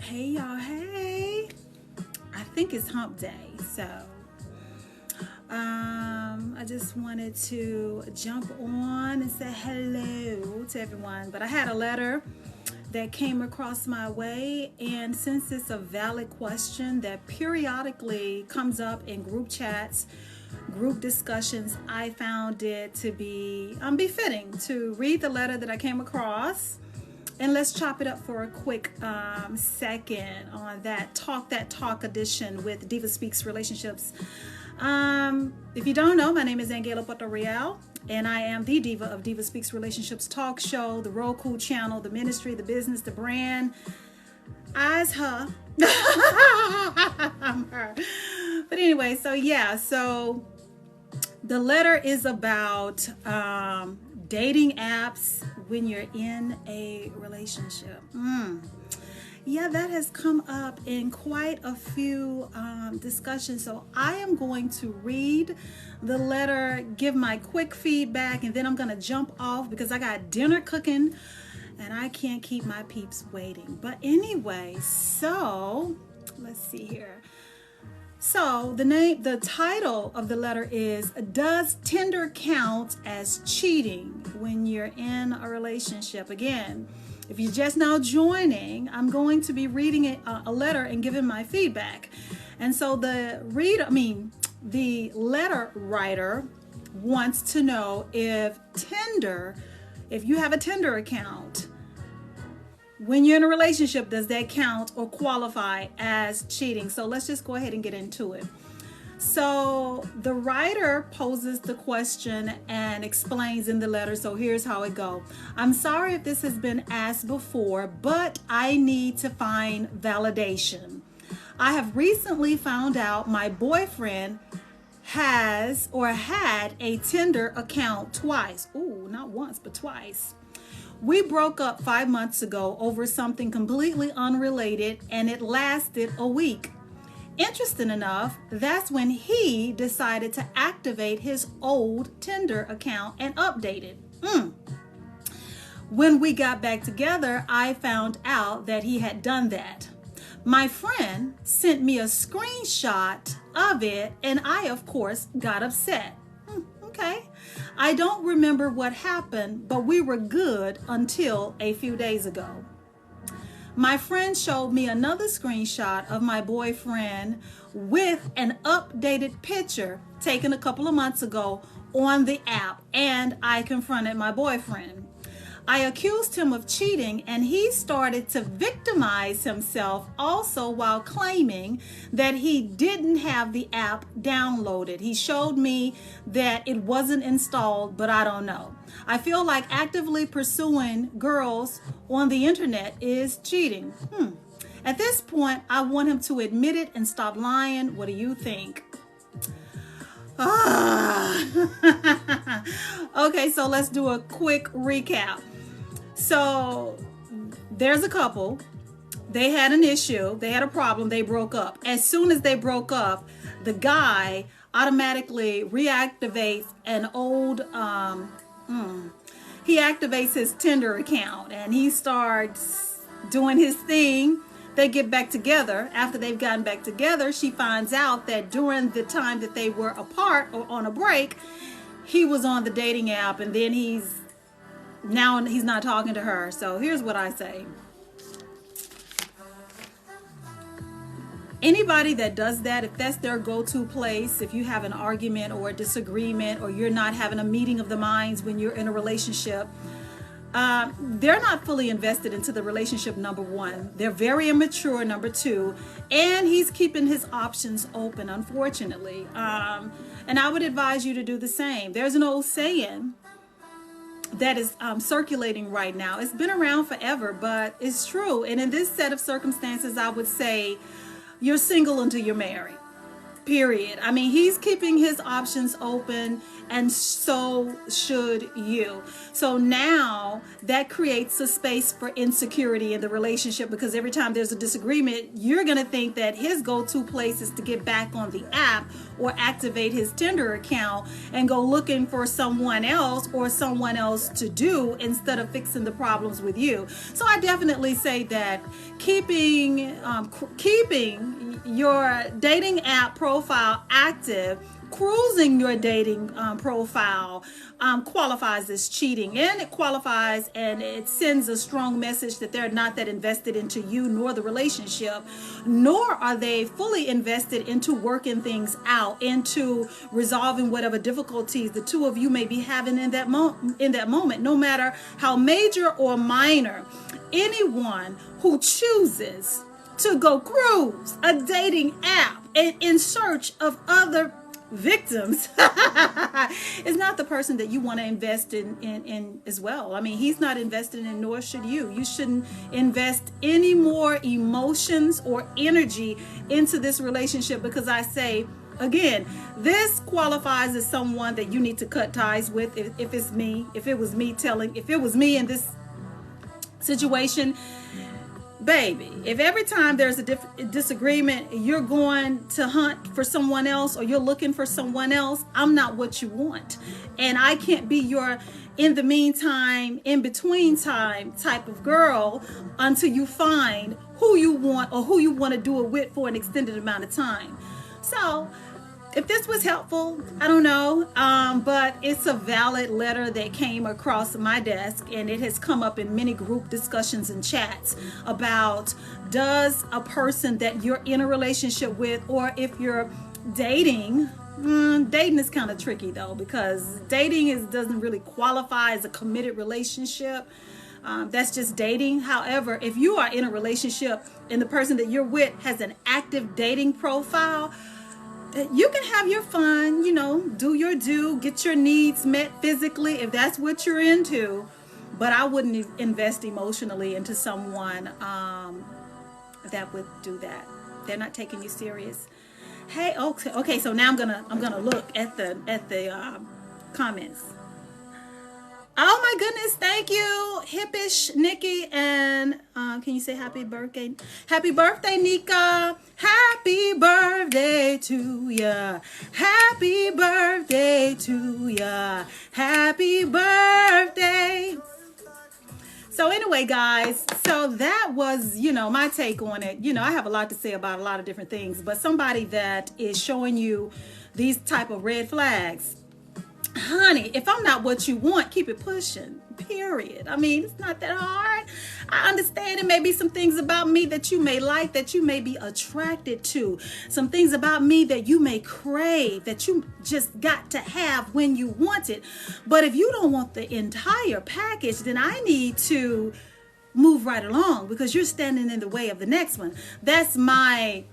Hey y'all, hey. I think it's hump day, so I just wanted to jump on and say hello to everyone. But I had a letter that came across my way, and since it's a valid question that periodically comes up in group chats, group discussions, I found it to be befitting to read the letter that I came across. And let's chop it up for a quick second on that talk edition with DivaSpeaks Relationships. If you don't know, my name is AnGala Portorreal, and I am the diva of DivaSpeaks Relationships talk show, the Roku channel, the ministry, the business, the brand. I's her. I'm her. But anyway, so the letter is about dating apps when you're in a relationship. Yeah, that has come up in quite a few discussions. So I am going to read the letter, give my quick feedback, and then I'm going to jump off because I got dinner cooking and I can't keep my peeps waiting. But anyway, so let's see here. So the title of the letter is, Does Tinder Count as Cheating When You're in a Relationship? Again, if you're just now joining, I'm going to be reading a letter and giving my feedback. And so the letter writer wants to know if you have a Tinder account, when you're in a relationship, does that count or qualify as cheating? So let's just go ahead and get into it. So the writer poses the question and explains in the letter. So here's how it goes. I'm sorry if this has been asked before, but I need to find validation. I have recently found out my boyfriend has or had a Tinder account twice. Ooh, not once, but twice. We broke up 5 months ago over something completely unrelated, and it lasted a week. Interesting enough, that's when he decided to activate his old Tinder account and update it. When we got back together, I found out that he had done that. My friend sent me a screenshot of it, and I, of course, got upset. Okay. I don't remember what happened, but we were good until a few days ago. My friend showed me another screenshot of my boyfriend with an updated picture taken a couple of months ago on the app, and I confronted my boyfriend. I accused him of cheating, and he started to victimize himself also while claiming that he didn't have the app downloaded. He showed me that it wasn't installed, but I don't know. I feel like actively pursuing girls on the internet is cheating. At this point, I want him to admit it and stop lying. What do you think? Okay, so let's do a quick recap. So there's a couple. They had an issue. They had a problem. They broke up. As soon as they broke up, the guy automatically reactivates an old, he activates his Tinder account and he starts doing his thing. They get back together. After they've gotten back together, she finds out that during the time that they were apart or on a break, he was on the dating app, and then he's not talking to her. So here's what I say. Anybody that does that, if that's their go-to place, if you have an argument or a disagreement, or you're not having a meeting of the minds when you're in a relationship, they're not fully invested into the relationship, number one. They're very immature, number two. And he's keeping his options open, unfortunately. And I would advise you to do the same. There's an old saying that is circulating right now. It's been around forever, but it's true. And in this set of circumstances, I would say you're single until you're married. period. I mean, he's keeping his options open, and so should you. So now that creates a space for insecurity in the relationship, because every time there's a disagreement, you're going to think that his go-to place is to get back on the app or activate his Tinder account and go looking for someone else or someone else to do instead of fixing the problems with you. So I definitely say that keeping your dating app profile active, cruising your dating profile, qualifies as cheating, and it qualifies and it sends a strong message that they're not that invested into you nor the relationship, nor are they fully invested into working things out, into resolving whatever difficulties the two of you may be having in that moment, no matter how major or minor. Anyone who chooses to go cruise a dating app in search of other victims is not the person that you want to invest in as well. I mean, he's not invested in, nor should you. You shouldn't invest any more emotions or energy into this relationship, because I say, again, this qualifies as someone that you need to cut ties with. If it was me in this situation, baby, if every time there's a disagreement, you're going to hunt for someone else or you're looking for someone else, I'm not what you want. And I can't be your in the meantime, in between time type of girl until you find who you want or who you want to do it with for an extended amount of time. So if this was helpful, I don't know, but it's a valid letter that came across my desk, and it has come up in many group discussions and chats about, does a person that you're in a relationship with, or if you're dating is kind of tricky though, because dating doesn't really qualify as a committed relationship. That's just dating. However, if you are in a relationship and the person that you're with has an active dating profile, you can have your fun, do your get your needs met physically if that's what you're into. But I wouldn't invest emotionally into someone that would do that. They're not taking you serious. Hey, okay. So now I'm gonna look at the comments. Oh my goodness, thank you, Hippish Nikki, and can you say happy birthday? Happy birthday, Nika. Happy birthday to ya. Happy birthday to ya. Happy birthday. So anyway, guys, so that was, my take on it. I have a lot to say about a lot of different things, but somebody that is showing you these type of red flags, honey, if I'm not what you want, keep it pushing, period. I mean, it's not that hard. I understand it may be some things about me that you may like, that you may be attracted to, some things about me that you may crave, that you just got to have when you want it. But if you don't want the entire package, then I need to move right along, because you're standing in the way of the next one. That's my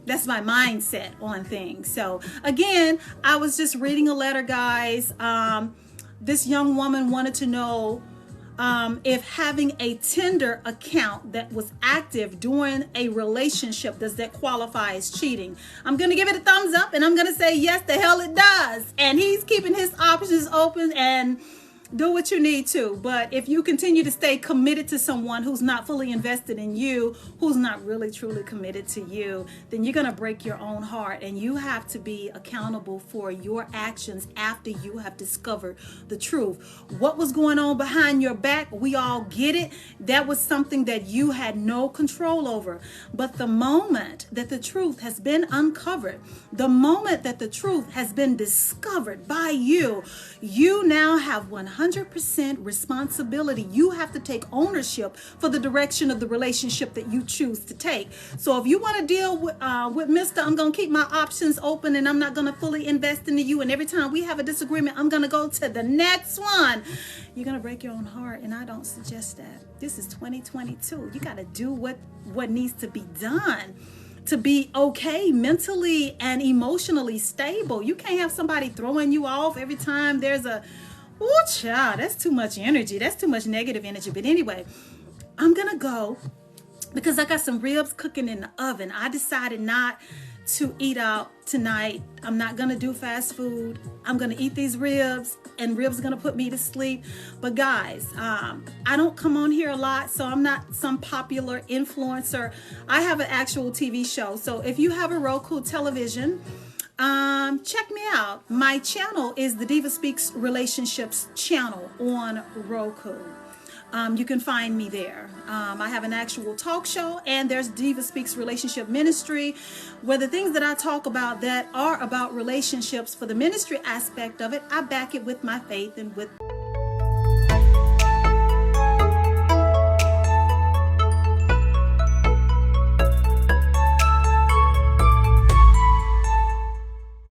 mindset on things. So again, I was just reading a letter, guys. This young woman wanted to know if having a Tinder account that was active during a relationship, does that qualify as cheating? I'm going to give it a thumbs up, and I'm going to say yes, the hell it does. And he's keeping his options open, and do what you need to. But if you continue to stay committed to someone who's not fully invested in you, who's not really truly committed to you, then you're going to break your own heart, and you have to be accountable for your actions after you have discovered the truth. What was going on behind your back, we all get it. That was something that you had no control over. But the moment that the truth has been uncovered, the moment that the truth has been discovered by you, you now have 100% responsibility. You have to take ownership for the direction of the relationship that you choose to take. So if you want to deal with Mr. I'm going to keep my options open, and I'm not going to fully invest into you, and every time we have a disagreement, I'm going to go to the next one, you're going to break your own heart, and I don't suggest that. This is 2022. You got to do what needs to be done to be okay mentally and emotionally stable. You can't have somebody throwing you off every time there's a, oh child, that's too much energy. That's too much negative energy. But anyway, I'm going to go because I got some ribs cooking in the oven. I decided not to eat out tonight. I'm not gonna do fast food. I'm gonna eat these ribs, and ribs are gonna put me to sleep. But guys, I don't come on here a lot, so I'm not some popular influencer. I have an actual TV show. So if you have a Roku television, check me out. My channel is the DivaSpeaks Relationships Channel on Roku. You can find me there. I have an actual talk show, and there's DivaSpeaks Relationship Ministry, where the things that I talk about that are about relationships, for the ministry aspect of it, I back it with my faith and with